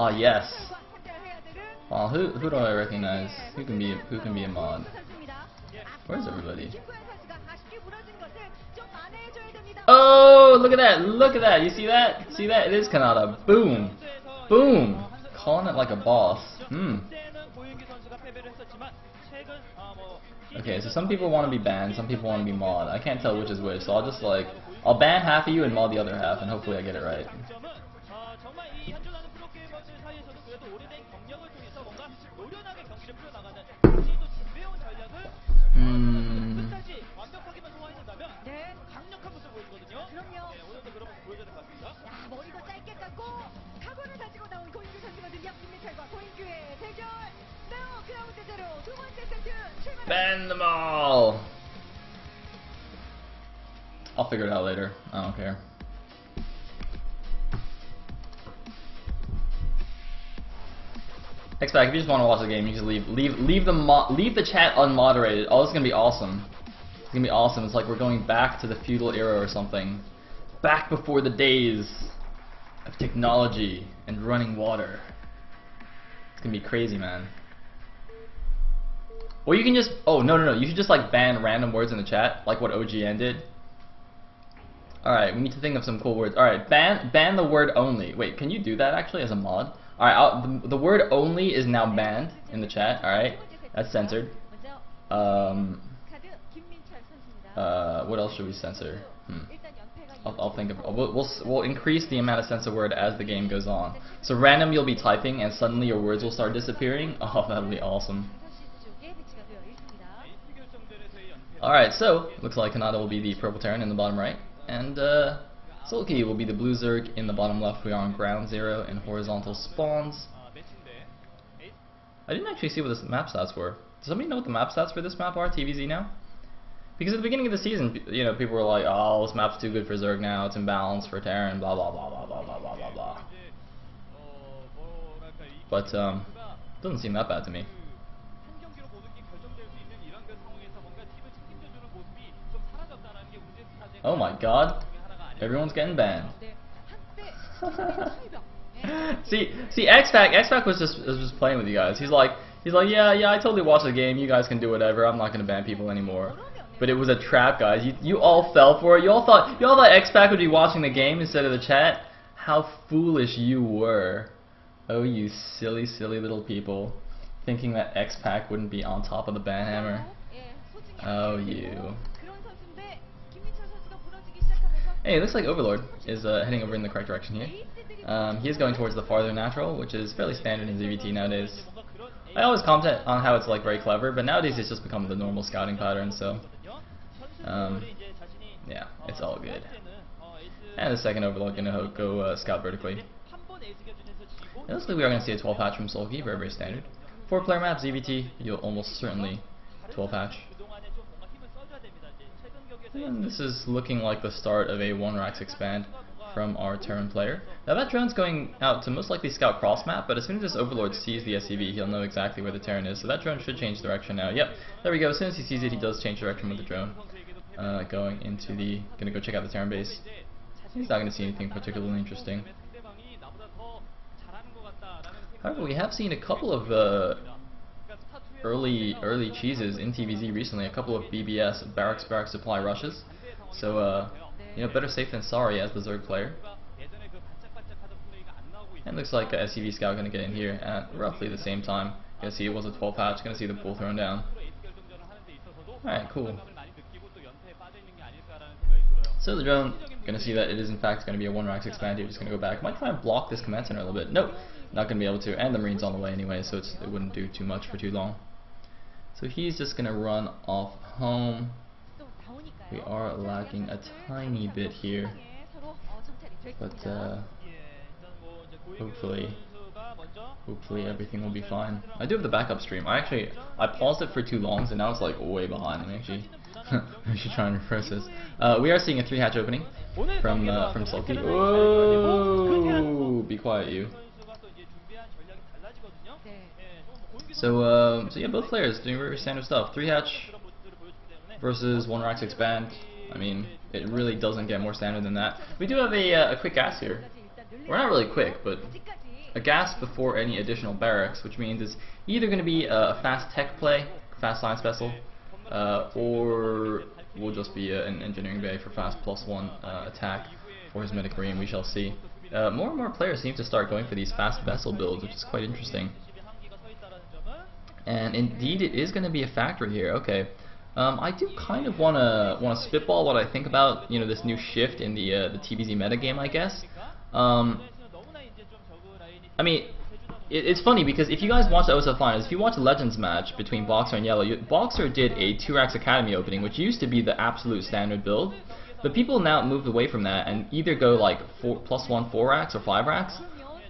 Oh yes. Oh, who do I recognize? Who can be a mod? Where's everybody? Oh, look at that! Look at that! You see that? See that? It is Canata. Boom, boom. Calling it like a boss. Okay, so some people want to be banned, some people want to be mod. I can't tell which is which, so I'll just like I'll ban half of you and mod the other half, and hopefully I get it right. Ban them all! I'll figure it out later. I don't care. X-Pac, if you just want to watch the game, you just leave the chat unmoderated. Oh, this is gonna be awesome. It's gonna be awesome. It's like we're going back to the feudal era or something. Back before the days of technology and running water. It's gonna be crazy, man. Or you can just, oh no, you should just like ban random words in the chat, like what OGN did. Alright, we need to think of some cool words. Alright, ban the word only. Wait, can you do that actually as a mod? Alright, the word only is now banned in the chat, alright? That's censored. What else should we censor? I'll think of, we'll increase the amount of censor word as the game goes on. So random you'll be typing and suddenly your words will start disappearing. Oh, that'll be awesome. Alright, so looks like Canata will be the purple Terran in the bottom right, and Soulkey will be the blue Zerg in the bottom left. We are on ground zero in horizontal spawns. I didn't actually see what the map stats were. Does somebody know what the map stats for this map are, TVZ now? Because at the beginning of the season, you know, people were like, oh, this map's too good for Zerg now, it's imbalanced for Terran, blah blah blah blah blah blah blah blah blah. But doesn't seem that bad to me. Oh my god, everyone's getting banned. see, X-Pac was just playing with you guys. He's like, yeah, I totally watched the game. You guys can do whatever. I'm not gonna ban people anymore. But it was a trap, guys. You all fell for it. You all thought X-Pac would be watching the game instead of the chat. How foolish you were. Oh, you silly little people, thinking that X-Pac wouldn't be on top of the ban hammer. Oh, you. Hey, it looks like Overlord is heading over in the correct direction here. He is going towards the farther natural, which is fairly standard in ZVT nowadays. I always comment on how it's like very clever, but nowadays it's just become the normal scouting pattern, so yeah, it's all good. And the second Overlord gonna go scout vertically. It looks like we are gonna see a 12 hatch from Soulkey, very standard. 4-player map ZVT, you'll almost certainly 12 hatch. And this is looking like the start of a 1-Rax expand from our Terran player. Now that drone's going out to most likely scout cross map, but as soon as this Overlord sees the SCV, he'll know exactly where the Terran is. So that drone should change direction now. Yep, there we go. As soon as he sees it, he does change direction with the drone. Going into the, gonna go check out the Terran base. He's not gonna see anything particularly interesting. However, we have seen a couple of early cheeses in TVZ recently, a couple of BBS barracks supply rushes. So you know, better safe than sorry as the Zerg player. And looks like a SCV scout gonna get in here at roughly the same time. Gonna see it was a 12 hatch, gonna see the bull thrown down. Alright, cool. So the drone, gonna see that it is in fact gonna be a 1-Rax expand here, just gonna go back. Might try and block this command center a little bit. Nope, not gonna be able to, and the Marine's on the way anyway, so it wouldn't do too much for too long. So he's just gonna run off home. We are lacking a tiny bit here, but hopefully everything will be fine. I do have the backup stream. I paused it for too long, so now it's like way behind. I'm actually I should try and refresh this. We are seeing a 3-hatch opening from Soulkey. Whoa! Be quiet, you. So yeah, both players doing very standard stuff. 3-hatch versus 1-Rax expand. I mean, it really doesn't get more standard than that. We do have a quick gas here. We're not really quick, but a gas before any additional barracks, which means it's either going to be a fast tech play, fast science vessel, or will just be an engineering bay for fast +1 attack for his medic marine. We shall see. More and more players seem to start going for these fast vessel builds, which is quite interesting. And indeed, it is going to be a factor here. Okay, I do kind of want to spitball what I think about this new shift in the TBZ metagame, I guess. I mean, it's funny because if you guys watch the OSL finals, if you watch the Legends match between Boxer and Yellow, Boxer did a 2-Rax Academy opening, which used to be the absolute standard build. But people now moved away from that and either go like +1 4-Rax or 5-Rax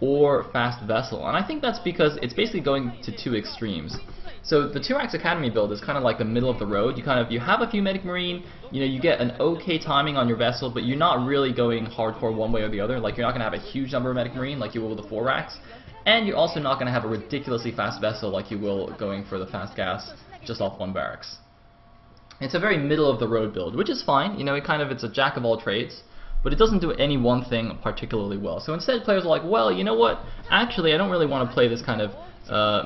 or fast vessel. And I think that's because it's basically going to two extremes. So the 2-Rax Academy build is kind of like the middle of the road. You have a few medic marine, you get an okay timing on your vessel, but you're not really going hardcore one way or the other. Like you're not going to have a huge number of medic marine like you will with the 4-Rax, and you're also not going to have a ridiculously fast vessel like you will going for the fast gas just off 1 barracks. It's a very middle of the road build, which is fine. It's a jack of all trades, but it doesn't do any one thing particularly well. So instead, players are like, well, you know what? Actually, I don't really want to play this kind of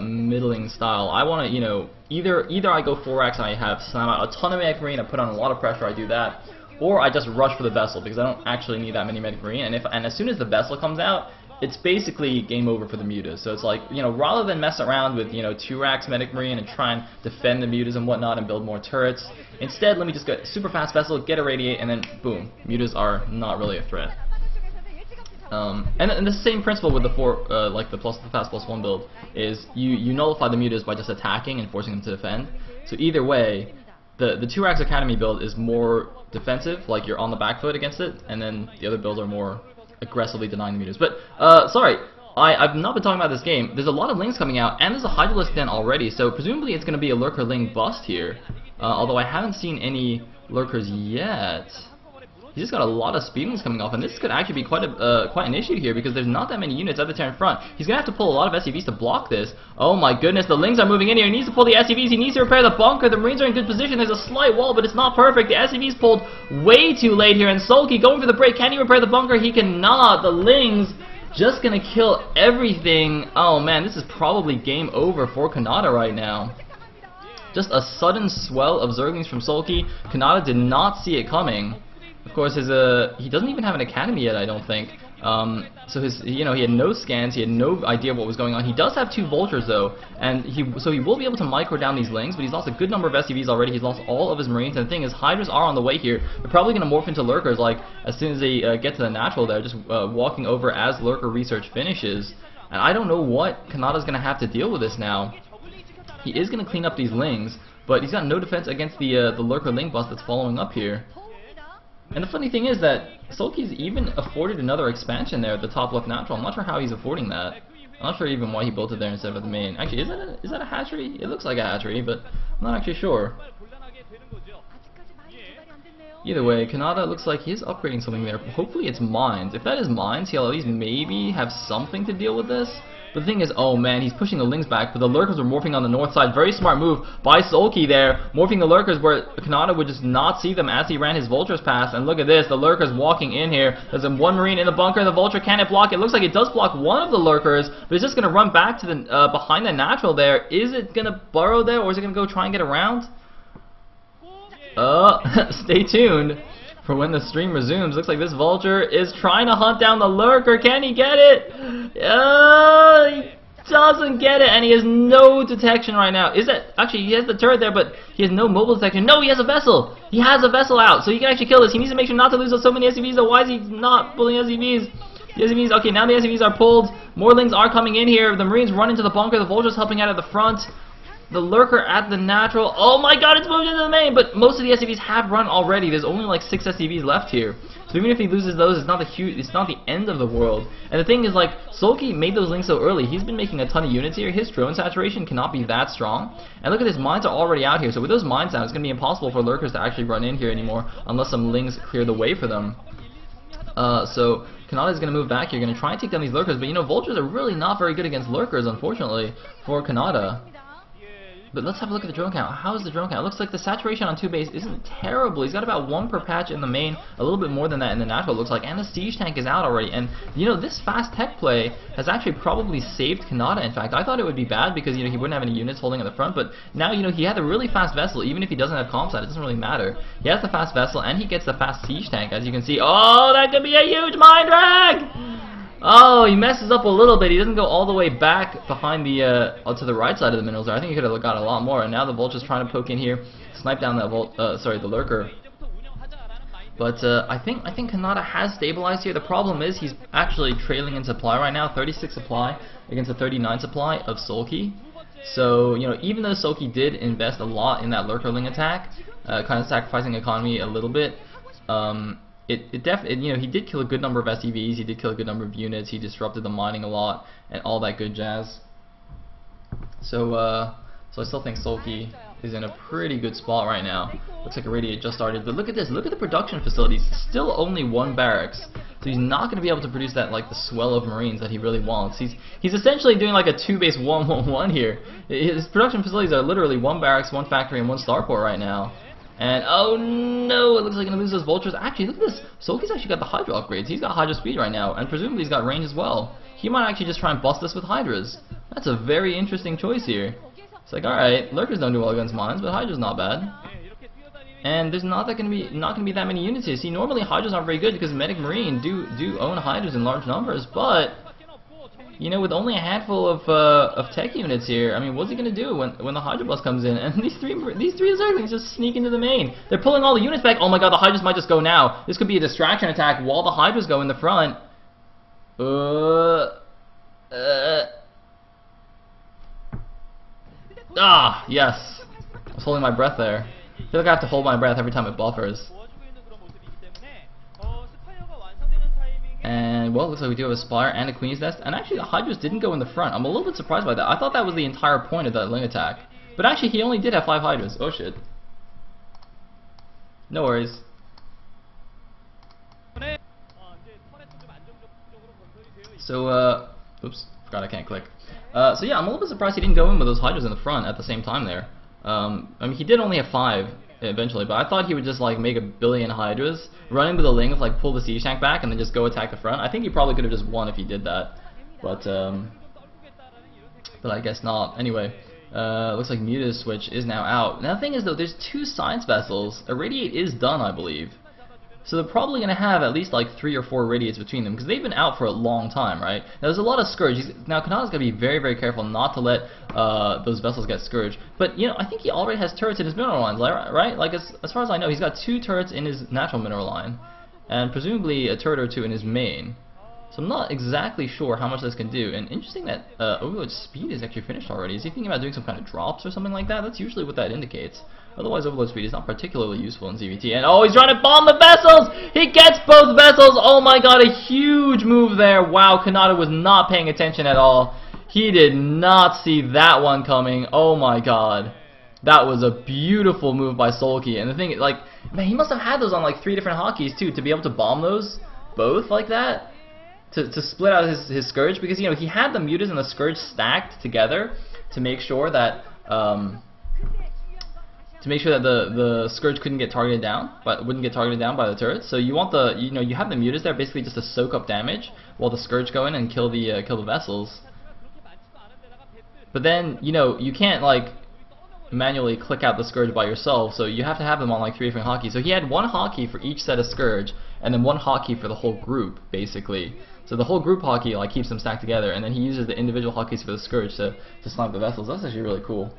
middling style. I want to, either I go 4-Rax and I have slam out a ton of medic marine, I put on a lot of pressure, I do that, or I just rush for the vessel because I don't actually need that many medic marine. And as soon as the vessel comes out, it's basically game over for the mutas. So it's like, rather than mess around with 2-Rax medic marine and try and defend the mutas and whatnot and build more turrets, instead let me just get super fast vessel, get irradiate, and then boom, mutas are not really a threat. And the same principle with the the fast +1 build is you nullify the mutas by just attacking and forcing them to defend. So either way, the 2-Rax Academy build is more defensive, like you're on the back foot against it, and then the other builds are more aggressively denying the mutas. But sorry, I've not been talking about this game. There's a lot of Lings coming out, and there's a Hydralisk Den already, so presumably it's going to be a Lurker Ling bust here. Although I haven't seen any Lurkers yet. He's just got a lot of speedlings coming off, and this could actually be quite an issue here because there's not that many units at the turn front. He's going to have to pull a lot of SCVs to block this. Oh my goodness, the Lings are moving in here. He needs to pull the SCVs. He needs to repair the bunker. The Marines are in good position. There's a slight wall, but it's not perfect. The SCVs pulled way too late here, and Soulkey going for the break. Can he repair the bunker? He cannot. The Lings just going to kill everything. Oh man, this is probably game over for Canata right now. Just a sudden swell of Zerglings from Soulkey. Canata did not see it coming. Of course, he doesn't even have an academy yet, I don't think. So he had no scans, he had no idea what was going on. He does have 2 vultures though, and he will be able to micro down these Lings, but he's lost a good number of SCVs already. He's lost all of his Marines, and the thing is, Hydras are on the way here. They're probably going to morph into Lurkers, like as soon as they get to the natural. They're just walking over as Lurker research finishes, and I don't know what Kanata's going to have to deal with this now. He is going to clean up these Lings, but he's got no defense against the Lurker Ling bust that's following up here. And the funny thing is that Soulkey's even afforded another expansion there at the top left natural. I'm not sure how he's affording that. I'm not sure even why he built it there instead of the main. Actually, is that a hatchery? It looks like a hatchery, but I'm not actually sure. Either way, Canata looks like he's upgrading something there. Hopefully it's mines. If that is mines, he'll at least maybe have something to deal with this. But the thing is, oh man, he's pushing the Lings back, but the Lurkers are morphing on the north side. Very smart move by Soulkey there, morphing the Lurkers where Canata would just not see them as he ran his Vultures past. And look at this, the Lurkers walking in here. There's one Marine in the bunker, the Vulture, can it block? It looks like it does block one of the Lurkers, but it's just going to run back to the behind the natural there. Is it going to burrow there, or is it going to go try and get around? Stay tuned for when the stream resumes. Looks like this Vulture is trying to hunt down the Lurker. Can he get it? He doesn't get it, and he has no detection right now. Actually, he has the turret there, but he has no mobile detection. No, he has a vessel. He has a vessel out, so he can actually kill this. He needs to make sure not to lose so many SCVs, though. Why is he not pulling SCVs? The SCVs, okay, now the SCVs are pulled. More Lings are coming in here. The Marines run into the bunker. The Vulture's helping out at the front. The Lurker at the natural. Oh my god, it's moved into the main, but most of the SCVs have run already. There's only like 6 SCVs left here. So even if he loses those, it's not the end of the world. And the thing is, like, Soulkey made those Lings so early. He's been making a ton of units here. His drone saturation cannot be that strong. And look at this, mines are already out here. So with those mines out, it's going to be impossible for Lurkers to actually run in here anymore unless some Lings clear the way for them. So Canata is going to move back here. Going to try and take down these Lurkers, but Vultures are really not very good against Lurkers, unfortunately, for Canata. But let's have a look at the drone count. How is the drone count? It looks like the saturation on 2 base isn't terrible. He's got about 1 per patch in the main, a little bit more than that in the natural, it looks like, and the siege tank is out already. And, you know, this fast tech play has actually probably saved Canata, in fact. I thought it would be bad because, you know, he wouldn't have any units holding in the front, but now, you know, he had a really fast vessel. Even if he doesn't have comp, it doesn't really matter. He has the fast vessel, and he gets the fast siege tank, as you can see. Oh, that could be a huge mind drag! Oh, he messes up a little bit. He doesn't go all the way back behind the to the right side of the minerals there. I think he could have got a lot more. And now the Vulture's trying to poke in here, snipe down that the lurker. But I think Canata has stabilized here. The problem is he's actually trailing in supply right now, 36 supply against a 39 supply of Soulkey. So, you know, even though Soulkey did invest a lot in that lurkerling attack, kind of sacrificing economy a little bit, you know, he did kill a good number of SCVs, he did kill a good number of units, he disrupted the mining a lot, and all that good jazz. So I still think Soulkey is in a pretty good spot right now. Looks like Irradiate just started, but look at this, look at the production facilities, still only 1 barracks. So he's not going to be able to produce that, like, the swell of Marines that he really wants. He's essentially doing like a 2-base 1-1-1 here. His production facilities are literally 1 barracks, 1 factory, and 1 starport right now. And oh no, it looks like he's going to lose those vultures. Actually, look at this. Soulkey's actually got the Hydra upgrades. He's got Hydra speed right now, and presumably he's got range as well. He might actually just try and bust this with Hydras. That's a very interesting choice here. It's like, alright, Lurkers don't do well against mines, but Hydra's not bad. And there's not going to be that many units here. See, normally Hydras aren't very good because Medic Marine do own Hydras in large numbers, but you know, with only a handful of tech units here, I mean, what's he gonna do when the Hydra bus comes in? And these three Zerglings just sneak into the main. They're pulling all the units back. Oh my god, the Hydras might just go now. This could be a distraction attack while the Hydras go in the front. Yes. I was holding my breath there. I feel like I have to hold my breath every time it buffers. And, well, it looks like we do have a Spire and a Queen's Nest. And actually, the Hydras didn't go in the front. I'm a little bit surprised by that. I thought that was the entire point of that Ling attack. But actually, he only did have 5 Hydras. Oh, shit. No worries. So, oops. Forgot I can't click. So, yeah, I'm a little bit surprised he didn't go in with those Hydras in the front at the same time there. I mean, he did only have 5. Eventually, but I thought he would just like make a billion Hydras, run into the Ling, like pull the siege tank back, and then just go attack the front. I think he probably could have just won if he did that, but I guess not. Anyway, looks like Muta switch is now out. Now the thing is though, there's 2 science vessels. Irradiate is done, I believe. So they're probably going to have at least like 3 or 4 Irradiates between them, because they've been out for a long time, right? Now there's a lot of Scourge. Now Canata's got to be very, very careful not to let those vessels get Scourged. But, you know, I think he already has turrets in his mineral lines, right? Like, as far as I know, he's got 2 turrets in his natural mineral line, and presumably a turret or 2 in his main. So I'm not exactly sure how much this can do. And interesting that Overload's speed is actually finished already. Is he thinking about doing some kind of drops or something like that? That's usually what that indicates. Otherwise, Overload speed is not particularly useful in ZVT. And oh, he's trying to bomb the vessels! He gets both vessels! Oh my god, a huge move there. Wow, Canata was not paying attention at all. He did not see that one coming. Oh my god. That was a beautiful move by Soulkey. And the thing, like, man, he must have had those on like 3 different hotkeys too, to be able to bomb those both like that. To split out his Scourge, because, you know, he had the Mutas and the Scourge stacked together to make sure that the Scourge couldn't get targeted down, but wouldn't get targeted down by the turrets. So you want the, you know, you have the Mutas there basically just to soak up damage while the Scourge go in and kill the vessels. But then, you know, you can't like manually click out the Scourge by yourself, so you have to have them on like 3 different hotkeys. So he had 1 hotkey for each set of Scourge, and then 1 hotkey for the whole group, basically. So the whole group hotkey like keeps them stacked together, and then he uses the individual hotkeys for the Scourge to snipe the vessels. That's actually really cool.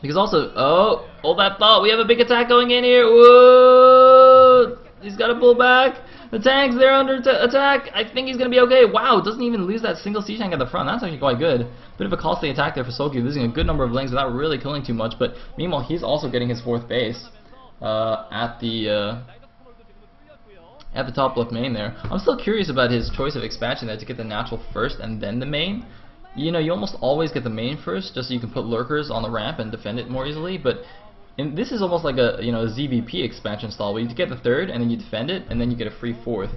Because also, oh, hold that thought, we have a big attack going in here. Whoa! He's got to pull back. The tanks, they're under attack. I think he's going to be okay. Wow, doesn't even lose that single siege tank at the front. That's actually quite good. Bit of a costly attack there for Soulkey, losing a good number of Lings without really killing too much. But meanwhile, he's also getting his 4th base at the top left main there. I'm still curious about his choice of expansion there to get the natural first and then the main. You know, you almost always get the main first, just so you can put lurkers on the ramp and defend it more easily. But this is almost like a, you know, a ZVP expansion style, where you get the 3rd and then you defend it, and then you get a free 4th.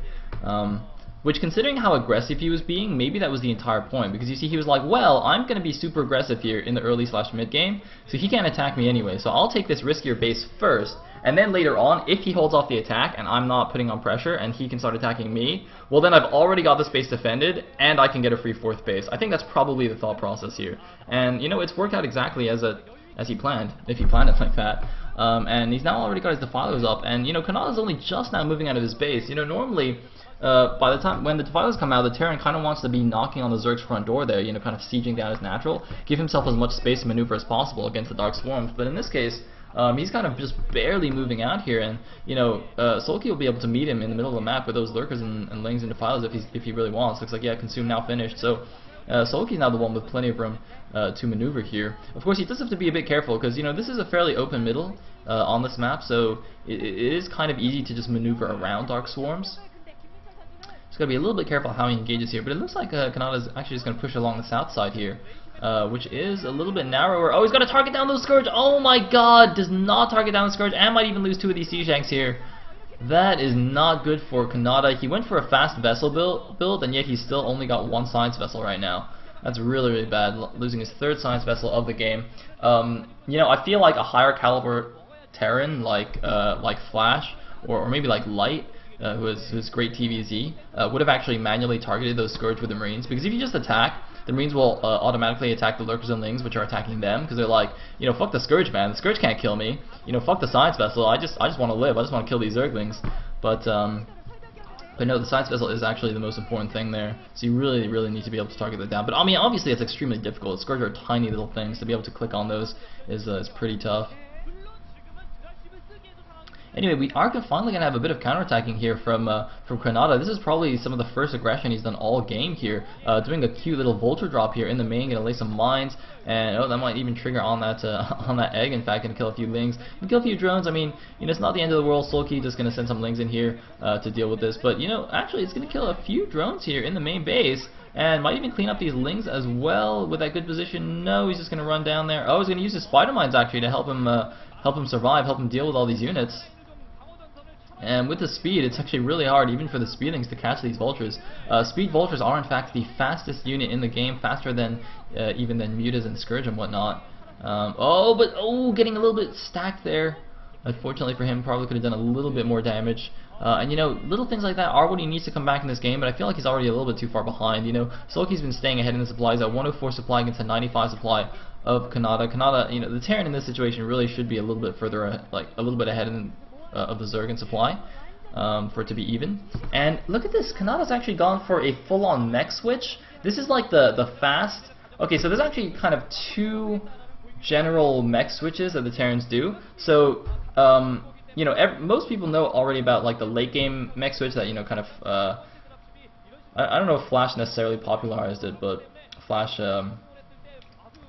Which, considering how aggressive he was being, maybe that was the entire point. Because you see, he was like, well, I'm going to be super aggressive here in the early/mid game, so he can't attack me anyway. So I'll take this riskier base first, and then later on, if he holds off the attack and I'm not putting on pressure and he can start attacking me, well then I've already got this base defended and I can get a free 4th base. I think that's probably the thought process here. And, you know, it's worked out exactly as he planned, if he planned it like that. And he's now already got his defilers up, and, you know, Canata's only just now moving out of his base. You know, normally, by the time when the defilers come out, the Terran kind of wants to be knocking on the Zerg's front door there, you know, kind of sieging down his natural, give himself as much space to maneuver as possible against the Dark Swarms. But in this case, he's kind of just barely moving out here, and, you know, Soulkey will be able to meet him in the middle of the map with those lurkers and lings and defilers if he really wants. Looks like, yeah, consume now finished. So Soulkey's now the one with plenty of room to maneuver here. Of course, he does have to be a bit careful because, you know, this is a fairly open middle on this map, so it is kind of easy to just maneuver around Dark Swarms. Just gotta be a little bit careful how he engages here. But it looks like Canata's actually just gonna push along the south side here, which is a little bit narrower. Oh, he's got to target down those Scourge. Oh my god, does not target down the Scourge, and might even lose 2 of these siege tanks here. That is not good for Canata. He went for a fast vessel build, and yet he's still only got 1 science vessel right now. That's really, really bad, losing his 3rd science vessel of the game. You know, I feel like a higher caliber Terran, like Flash, or maybe like Light, who has great TVZ, would have actually manually targeted those Scourge with the Marines, because if you just attack, the Marines will automatically attack the Lurkers and Lings, which are attacking them, because they're like, you know, fuck the Scourge, man. The Scourge can't kill me. You know, fuck the Science Vessel. I just want to live. I just want to kill these Zerglings. But no, the Science Vessel is actually the most important thing there. So you really, really need to be able to target that down. But I mean, obviously, it's extremely difficult. Scourge are tiny little things. To be able to click on those is pretty tough. Anyway, we are finally going to have a bit of counterattacking here from Canata. This is probably some of the first aggression he's done all game here. Doing a cute little vulture drop here in the main, going to lay some mines, and oh, that might even trigger on that on that egg. In fact, going to kill a few lings, and kill a few drones. I mean, you know, it's not the end of the world. Soulkey just going to send some lings in here to deal with this, but you know, actually, it's going to kill a few drones here in the main base. And might even clean up these lings as well with that good position. No, he's just going to run down there. Oh, he's going to use his spider mines actually to help him survive, help him deal with all these units. And with the speed, it's actually really hard, even for the speedlings, to catch these vultures. Speed vultures are, in fact, the fastest unit in the game, faster than even than mutas and Scourge and whatnot. Getting a little bit stacked there. Unfortunately for him, probably could have done a little bit more damage. And you know, little things like that are what he needs to come back in this game, but I feel like he's already a little bit too far behind. You know, Soulkey's been staying ahead in the supplies at 104 supply against a 95 supply of Canata. Canata, you know, the Terran in this situation really should be a little bit further, like a little bit ahead of the Zerg in supply for it to be even. And look at this, Canata's actually gone for a full-on mech switch. This is like the fast. Okay, so there's actually kind of 2 general mech switches that the Terrans do. So you know, most people know already about like the late game mech switch that, you know, kind of I don't know if Flash necessarily popularized it, but Flash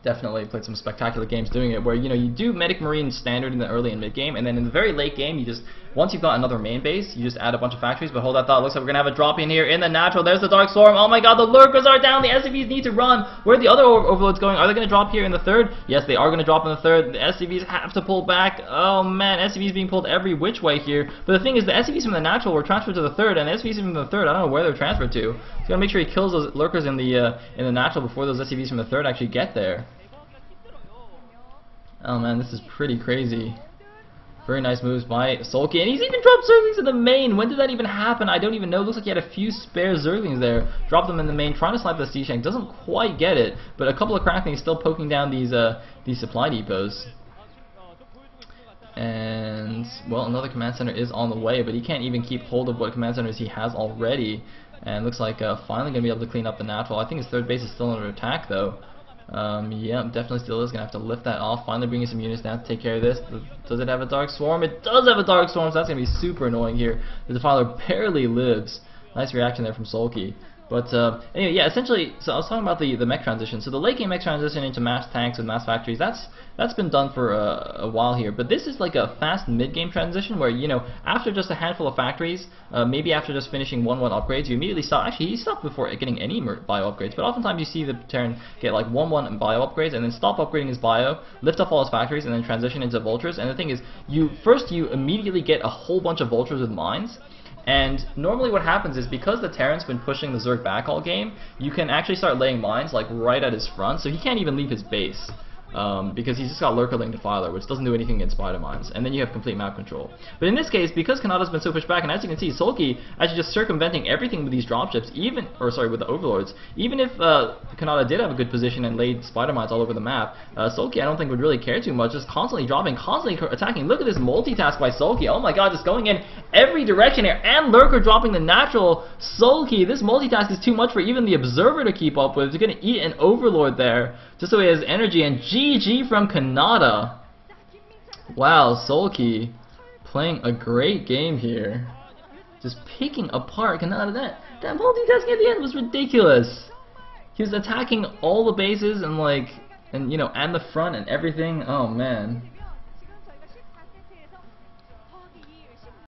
definitely played some spectacular games doing it, where, you know, you do Medic Marine standard in the early and mid game, and then in the very late game, you just, once you've got another main base, you just add a bunch of factories. But hold that thought, looks like we're gonna have a drop in here in the natural. There's the Dark Storm. Oh my god, the Lurkers are down, the SCVs need to run. Where are the other overloads going? Are they gonna drop here in the 3rd? Yes, they are gonna drop in the 3rd. The SCVs have to pull back. Oh man, SCVs being pulled every which way here. But the thing is, the SCVs from the natural were transferred to the 3rd, and the SCVs from the 3rd, I don't know where they're transferred to. He's gotta make sure he kills those Lurkers in the natural before those SCVs from the 3rd actually get there. Oh man, this is pretty crazy. Very nice moves by Soulkey, and he's even dropped Zerglings in the main. When did that even happen? I don't even know. Looks like he had a few spare Zerglings there. Dropped them in the main, trying to snipe the siege tank. Doesn't quite get it, but a couple of cracklings still poking down these supply depots. And well, another command center is on the way, but he can't even keep hold of what command centers he has already. And looks like finally going to be able to clean up the natural. I think his 3rd base is still under attack though. Yeah, definitely still is. Gonna have to lift that off. Finally bringing some units down to take care of this. Does it have a Dark Swarm? It does have a Dark Swarm, so that's gonna be super annoying here. The Defiler barely lives. Nice reaction there from Soulkey. But anyway, yeah, essentially, so I was talking about the mech transition. So the late game mech transition into mass tanks and mass factories, that's been done for a while here. But this is like a fast mid-game transition where, you know, after just a handful of factories, maybe after just finishing 1-1 upgrades, you immediately stop. Actually, he stopped before getting any bio upgrades. But oftentimes you see the Terran get like 1-1 bio upgrades and then stop upgrading his bio, lift up all his factories, and then transition into vultures. And the thing is, you immediately get a whole bunch of vultures with mines. And normally what happens is, because the Terran's been pushing the Zerg back all game, you can actually start laying mines like right at his front, so he can't even leave his base. Because he's just got Lurkerling Defiler, which doesn't do anything against Spider Mines, and then you have complete map control. But in this case, because Canata's been so pushed back, and as you can see, Soulkey actually just circumventing everything with these dropships, with the Overlords. Even if Canata did have a good position and laid Spider Mines all over the map, Soulkey I don't think would really care too much, just constantly dropping, constantly attacking. Look at this multitask by Soulkey. Oh my god, just going in every direction here, and Lurker dropping the natural. Soulkey, this multitask is too much for even the Observer to keep up with. He's going to eat an Overlord there, just so he has energy, and GG from Canata. Wow, Soulkey playing a great game here. Just picking apart Canata. That multitasking at the end was ridiculous. He was attacking all the bases and and the front and everything. Oh man.